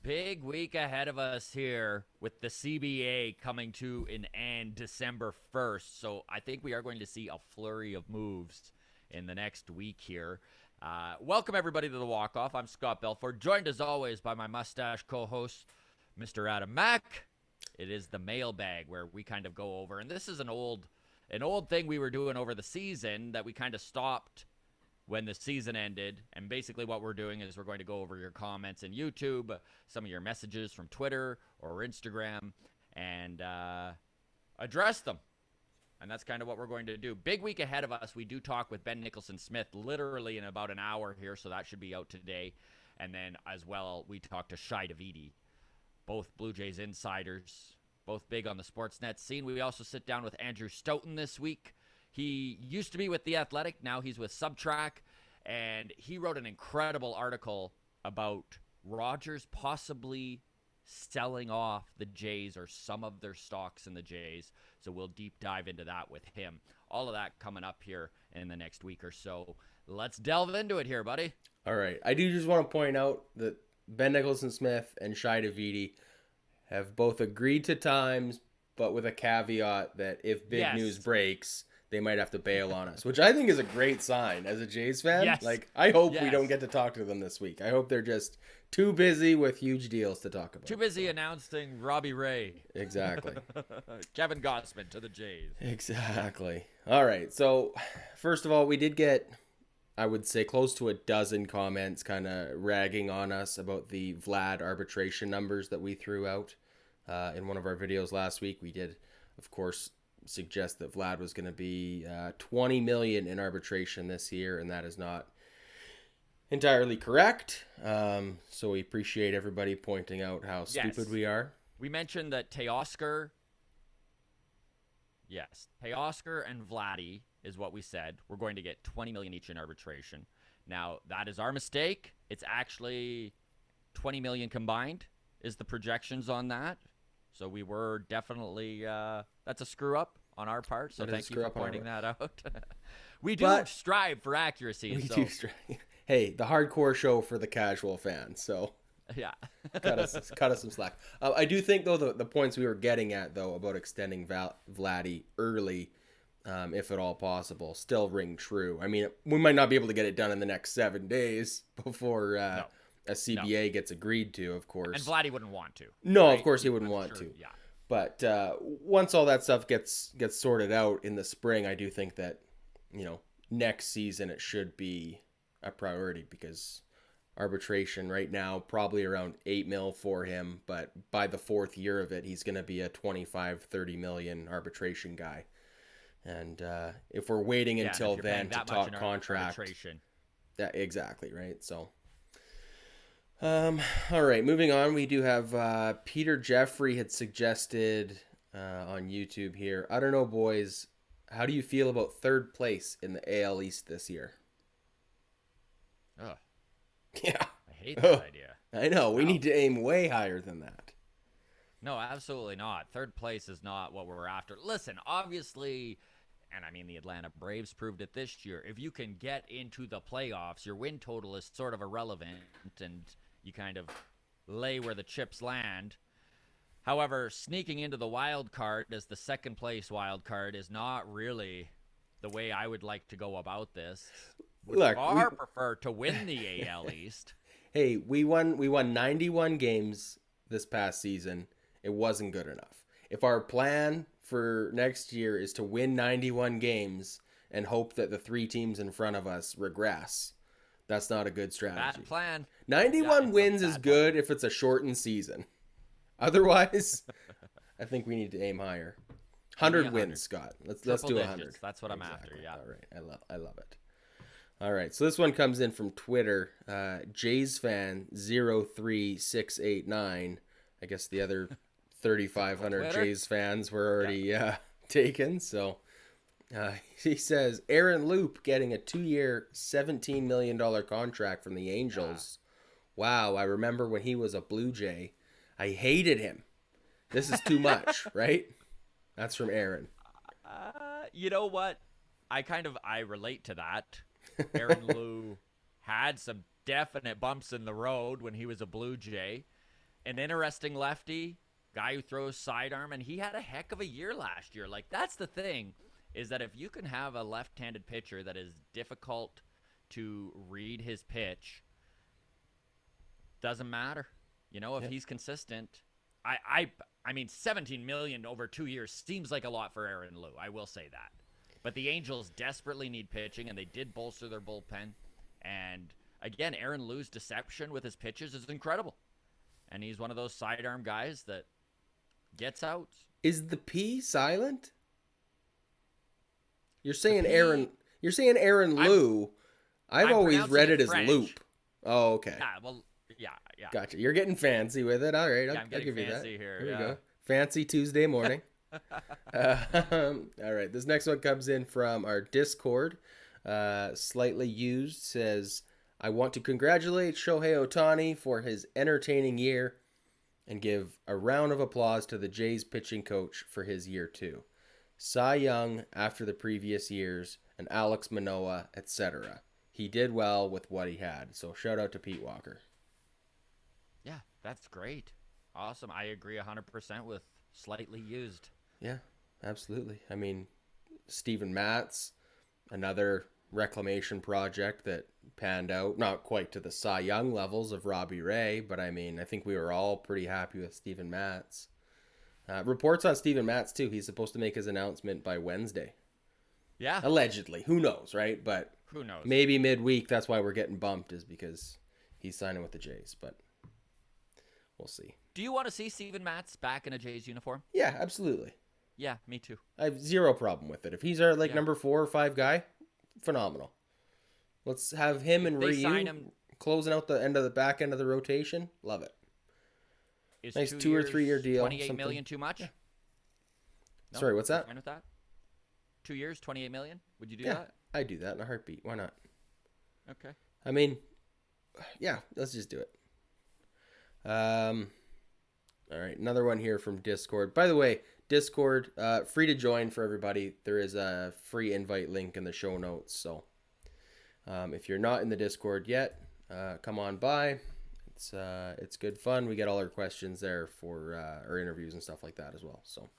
Big week ahead of us here with the CBA coming to an end December 1st. So I think we are going to see a flurry of moves in the next week here. Welcome, everybody, to the Walk-Off. I'm Scott Belford, joined as always by my mustache co-host, Mr. Adam Mack. It is the mailbag where we kind of go over, and this is an old thing we were doing over the season that we kind of stopped when the season ended. And basically what we're doing is we're going to go over your comments in YouTube, some of your messages from Twitter or Instagram, and address them. And that's kind of what we're going to do. Big week ahead of us. We do talk with Ben Nicholson-Smith literally in about an hour here, so that should be out today. And then as well, we talk to Shai Davidi, both Blue Jays insiders, both big on the Sportsnet scene. We also sit down with Andrew Stoughton this week. He used to be with The Athletic. Now he's with Subtrack. And he wrote an incredible article about Rogers possibly selling off the Jays or some of their stocks in the Jays. So we'll deep dive into that with him. All of that coming up here in the next week or so. Let's delve into it here, buddy. All right. I do just want to point out that Ben Nicholson-Smith and Shai Davidi have both agreed to times, but with a caveat that if big news breaks, they might have to bail on us, which I think is a great sign as a Jays fan. Yes. Like, I hope we don't get to talk to them this week. I hope they're just too busy with huge deals to talk about. Too busy announcing Robbie Ray. Exactly. Kevin Gossman to the Jays. Exactly. All right. So, first of all, we did get, I would say, close to a dozen comments kind of ragging on us about the Vlad arbitration numbers that we threw out in one of our videos last week. We did, of course, suggest that Vlad was going to be $20 million in arbitration this year, and that is not entirely correct. So we appreciate everybody pointing out how stupid we are. We mentioned that Teoscar and Vladdy is what we said. We're going to get $20 million each in arbitration. Now, that is our mistake. It's actually $20 million combined is the projections on that. So we were definitely, that's a screw up on our part. So thank you for pointing that out. We do strive for accuracy. We do strive. Hey, the hardcore show for the casual fan. So yeah, cut us some slack. I do think, though, the points we were getting at, though, about extending Vladdy early, if at all possible, still ring true. I mean, we might not be able to get it done in the next 7 days before a CBA gets agreed to, of course. And Vladdy wouldn't want to. No, right? Of course he wouldn't want to. Yeah. But once all that stuff gets sorted out in the spring, I do think that, next season it should be a priority, because arbitration right now probably around $8 million for him, but by the fourth year of it, he's going to be a $25-30 million arbitration guy. And if we're waiting until then to talk contract, exactly right. So. All right, moving on. We do have Peter Jeffrey had suggested on YouTube here. I don't know, boys. How do you feel about third place in the AL East this year? Ugh. Yeah. I hate that idea. I know. We need to aim way higher than that. No, absolutely not. Third place is not what we're after. Listen, obviously, and I mean the Atlanta Braves proved it this year, if you can get into the playoffs, your win total is sort of irrelevant, and you kind of lay where the chips land. However, sneaking into the wild card as the second place wild card is not really the way I would like to go about this. Would far prefer to win the AL East. Hey, we won 91 games this past season. It wasn't good enough. If our plan for next year is to win 91 games and hope that the three teams in front of us regress, that's not a good strategy. Bad plan. 91 wins is good if it's a shortened season. Otherwise, I think we need to aim higher. 100 wins, Scott. Let's do 100. That's what I'm after. Yeah. All right. I love it. All right. So this one comes in from Twitter. Jays fan 03689. I guess the other 3,500 Jays fans were already taken. So he says, Aaron Loup getting a 2-year, $17 million contract from the Angels. Wow, I remember when he was a Blue Jay. I hated him. This is too much, right? That's from Aaron. You know what? I relate to that. Aaron Loup had some definite bumps in the road when he was a Blue Jay. an interesting lefty, guy who throws sidearm, and he had a heck of a year last year. Like, that's the thing, is that if you can have a left-handed pitcher that is difficult to read his pitch, doesn't matter. You know, if he's consistent, I mean, 17 million over 2 years seems like a lot for Aaron Loup. I will say that. But the Angels desperately need pitching, and they did bolster their bullpen. And again, Aaron Lou's deception with his pitches is incredible. And he's one of those sidearm guys that gets out. Is the P silent? You're saying Aaron Loup. I've always read it as Loup. Oh, okay. Yeah, well, yeah. Gotcha. You're getting fancy with it. All right, I'm getting give you that. fancy here. Here we go. Fancy Tuesday morning. All right, this next one comes in from our Discord. Slightly Used says, I want to congratulate Shohei Ohtani for his entertaining year and give a round of applause to the Jays pitching coach for his year 2. Cy Young after the previous years and Alex Manoah, etc. He did well with what he had. So shout out to Pete Walker. Yeah, that's great. Awesome. I agree 100% with Slightly Used. Yeah, absolutely. I mean, Steven Matz, another reclamation project that panned out, not quite to the Cy Young levels of Robbie Ray, but I mean, I think we were all pretty happy with Steven Matz. Reports on Steven Matz, too. He's supposed to make his announcement by Wednesday. Yeah. Allegedly. Who knows, right? But who knows? Maybe midweek, that's why we're getting bumped, is because he's signing with the Jays, but we'll see. Do you want to see Steven Matz back in a Jays uniform? Yeah, absolutely. Yeah, me too. I have zero problem with it. If he's our number 4 or 5 guy, phenomenal. Let's have him and Ryu closing out the back end of the rotation. Love it. Is nice 2 or 3 year deal. 28 million too much? Yeah. No, sorry, what's that? Fine with that? 2 years, 28 million? Would you do that? Yeah, I'd do that in a heartbeat. Why not? Okay. I mean, yeah, let's just do it. All right, another one here from Discord. By the way, Discord, free to join for everybody. There is a free invite link in the show notes. So if you're not in the Discord yet, come on by. It's good fun. We get all our questions there for our interviews and stuff like that as well. So,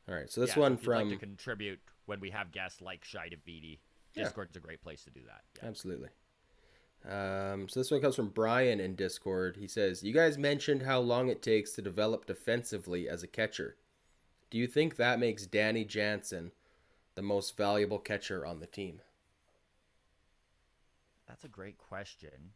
all right. So this one if you'd like to contribute when we have guests like Shai Davidi. Discord's a great place to do that. Yeah. Absolutely. So this one comes from Brian in Discord. He says, you guys mentioned how long it takes to develop defensively as a catcher. Do you think that makes Danny Jansen the most valuable catcher on the team? That's a great question.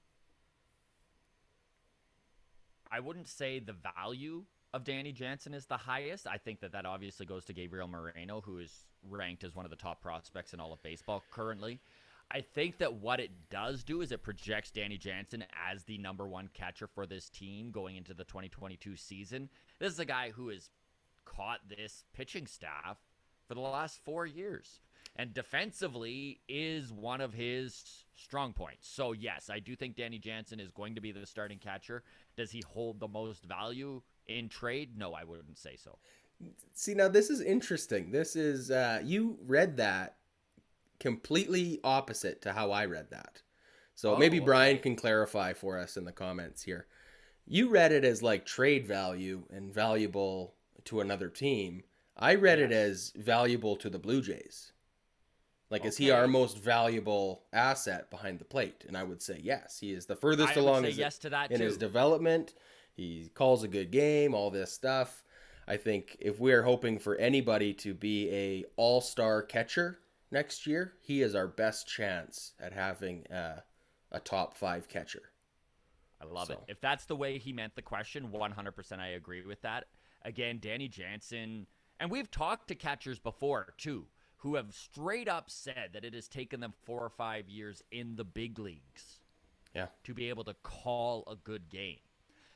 I wouldn't say the value of Danny Jansen is the highest. I think that obviously goes to Gabriel Moreno, who is ranked as one of the top prospects in all of baseball currently. I think that what it does do is it projects Danny Jansen as the number 1 catcher for this team going into the 2022 season. This is a guy who has caught this pitching staff for the last 4 years. And defensively is one of his strong points. So, yes, I do think Danny Jansen is going to be the starting catcher. Does he hold the most value in trade? No, I wouldn't say so. See, now this is interesting. This is, you read that completely opposite to how I read that. So maybe Brian can clarify for us in the comments here. You read it as like trade value and valuable to another team. I read it as valuable to the Blue Jays. Like, is he our most valuable asset behind the plate? And I would say yes. He is the furthest along in his development. He calls a good game, all this stuff. I think if we're hoping for anybody to be a all-star catcher next year, he is our best chance at having a top 5 catcher. I love it. If that's the way he meant the question, 100% I agree with that. Again, Danny Jansen, and we've talked to catchers before, too, who have straight up said that it has taken them 4 or 5 years in the big leagues to be able to call a good game.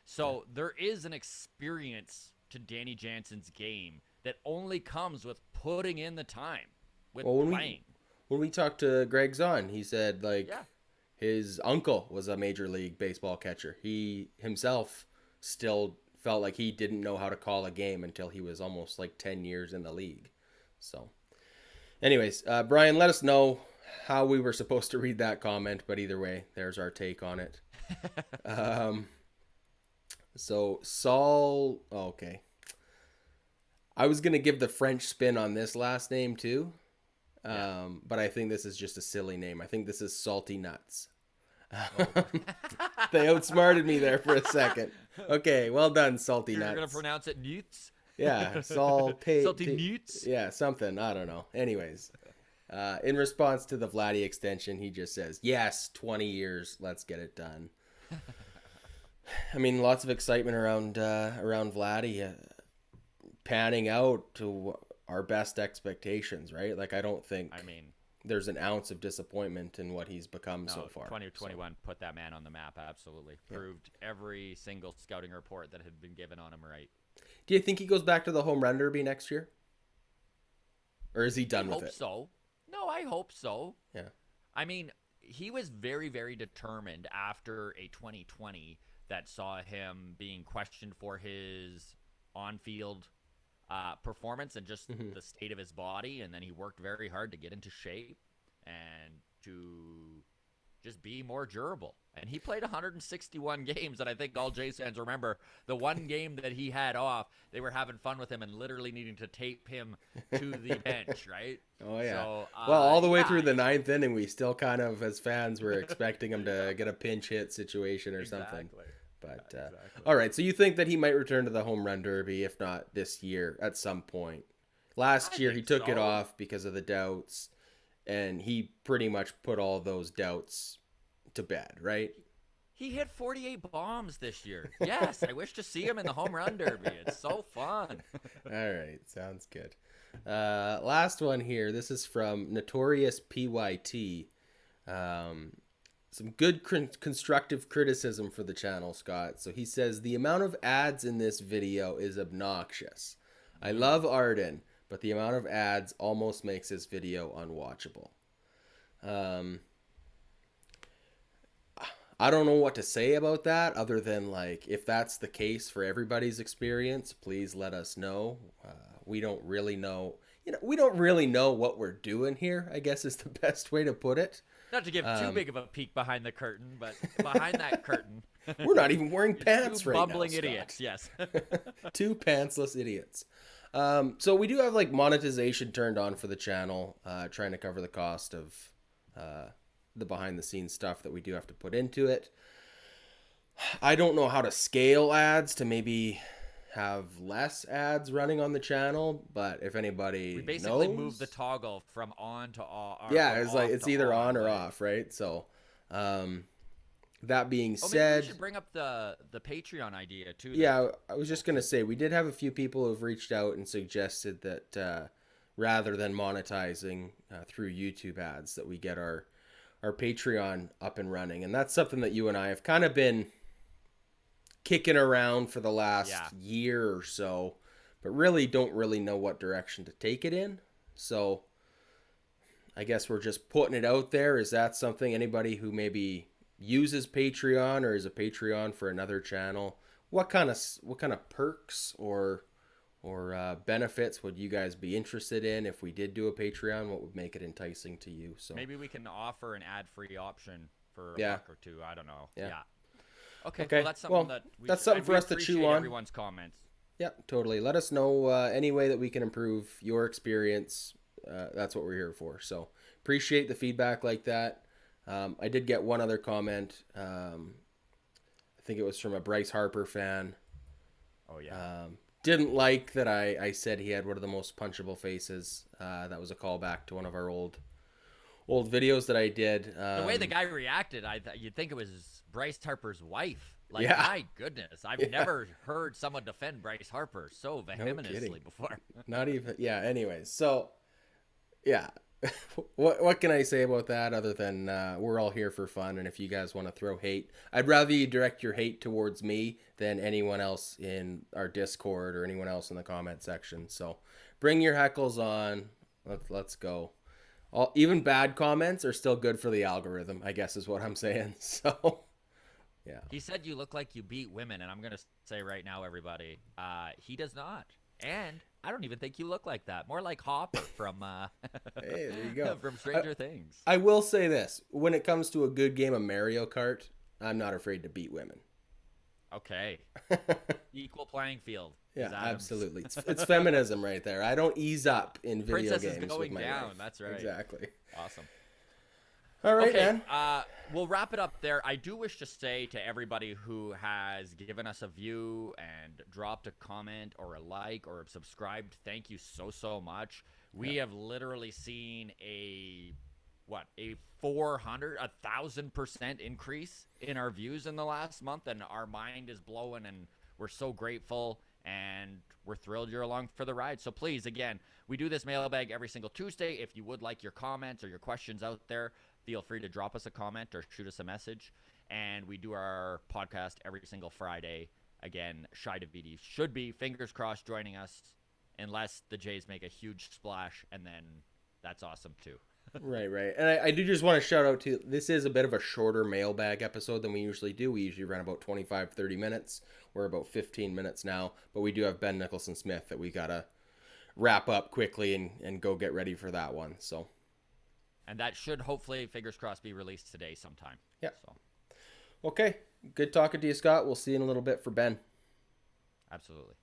So there is an experience to Danny Jansen's game that only comes with putting in the time, with playing. When we talked to Greg Zahn, he said his uncle was a Major League Baseball catcher. He himself still felt like he didn't know how to call a game until he was almost like 10 years in the league. So anyways, Brian, let us know how we were supposed to read that comment, but either way, there's our take on it. So Saul. Oh, okay. I was gonna give the French spin on this last name too, Yeah. but I think this is just a silly name. I think this is Salty Nuts. Oh. They outsmarted me there for a second. Okay, well done, Salty You're gonna Nuts. pronounce it Newts? Yeah, Salty. Salty Newts? Yeah, something. I don't know. Anyways, in response to the Vladdy extension, he just says, "Yes, 20 years. Let's get it done." I mean, lots of excitement around Vladdy panning out to our best expectations, right? Like, I don't think I mean, there's an ounce of disappointment in what he's become no, so far. 2021 put that man on the map, absolutely. Proved every single scouting report that had been given on him right. Do you think he goes back to the home run derby next year? Or is he done I with hope it? so. No, I hope so. Yeah. I mean, he was very, very determined after a 2020 that saw him being questioned for his on-field performance and just the state of his body, and then he worked very hard to get into shape and to just be more durable. And he played 161 games, and I think all Jays fans remember the one game that he had off. They were having fun with him and literally needing to tape him to the bench, right? Oh, yeah. So, well, all the way yeah, through the ninth inning, we still kind of, as fans, were expecting him to get a pinch hit situation or something. exactly. But Exactly. all right, so you think that he might return to the home run derby, if not this year, at some point? Last I year, he think took it so. off because of the doubts, and he pretty much put all those doubts to bed, right? He hit 48 bombs this year. Yes, I wish to see him in the home run derby. It's so fun. All right, sounds good. Last one here. This is from Notorious PYT. Some good constructive criticism for the channel, Scott. So he says, the amount of ads in this video is obnoxious. I love Arden, but the amount of ads almost makes this video unwatchable. I don't know what to say about that other than, like, if that's the case for everybody's experience, please let us know. We don't really know. We don't really know what we're doing here, I guess is the best way to put it. Not to give too big of a peek behind the curtain, but behind that curtain, We're not even wearing pants two right now, bumbling Scott. idiots. Yes. Two pantsless idiots. So we do have, like, monetization turned on for the channel, trying to cover the cost of the behind the scenes stuff that we do have to put into it. I don't know how to scale ads to maybe have less ads running on the channel, but if anybody We basically knows, moved the toggle from on to off. yeah, from it's like off it's to either on or right? off, right? So that being Oh, maybe said, we should bring up the Patreon idea too. yeah, I was just gonna say we did have a few people who've reached out and suggested that rather than monetizing through YouTube ads, that we get our Patreon up and running, and that's something that you and I have kind of been kicking around for the last year or so, but really don't really know what direction to take it in. So I guess we're just putting it out there. Is that something anybody who maybe uses Patreon or is a Patreon for another channel, what kind of perks or benefits would you guys be interested in if we did do a Patreon? What would make it enticing to you? So Maybe we can offer an ad-free option for a Yeah. buck or two. I don't know. Yeah. Yeah. Okay. Okay. Well, that's something Well, that that's something for we us to chew appreciate on. Everyone's comments. yeah, totally. Let us know any way that we can improve your experience. That's what we're here for. So appreciate the feedback like that. I did get one other comment. I think it was from a Bryce Harper fan. Oh yeah. Didn't like that I said he had one of the most punchable faces. That was a callback to one of our old videos that I did. The way the guy reacted, you'd think it was Bryce Harper's wife. Like, Yeah. my goodness, I've never heard someone defend Bryce Harper so vehemently kidding. before. Not even, yeah. Anyways, so yeah, what can I say about that other than we're all here for fun, and if you guys want to throw hate, I'd rather you direct your hate towards me than anyone else in our Discord or anyone else in the comment section. So bring your heckles on. Let's go. Even bad comments are still good for the algorithm, I guess is what I'm saying. So yeah. He said you look like you beat women, and I'm going to say right now, everybody, he does not. And I don't even think you look like that. More like Hopper from Hey, there you go. from Stranger Things. I will say this. When it comes to a good game of Mario Kart, I'm not afraid to beat women. Okay. Equal playing field. Yeah, Is Adams. absolutely. It's feminism right there. I don't ease up in video Princess is games with going my down. wife. That's right. Exactly. Awesome. All right, Okay, man. we'll wrap it up there. I do wish to say to everybody who has given us a view and dropped a comment or a like or subscribed, thank you so much. We have literally seen a 1,000% increase in our views in the last month, and our mind is blowing, and we're so grateful, and we're thrilled you're along for the ride. So please, again, we do this mailbag every single Tuesday. If you would like your comments or your questions out there, feel free to drop us a comment or shoot us a message. And we do our podcast every single Friday. Again, Shy Davidi should be, fingers crossed, joining us, unless the Jays make a huge splash, and then that's awesome too. Right. And I do just want to shout out to, this is a bit of a shorter mailbag episode than we usually do. We usually run about 25, 30 minutes. We're about 15 minutes now, but we do have Ben Nicholson-Smith that we got to wrap up quickly and go get ready for that one. So, and that should hopefully, fingers crossed, be released today sometime. Yeah. So, okay. Good talking to you, Scott. We'll see you in a little bit for Ben. absolutely.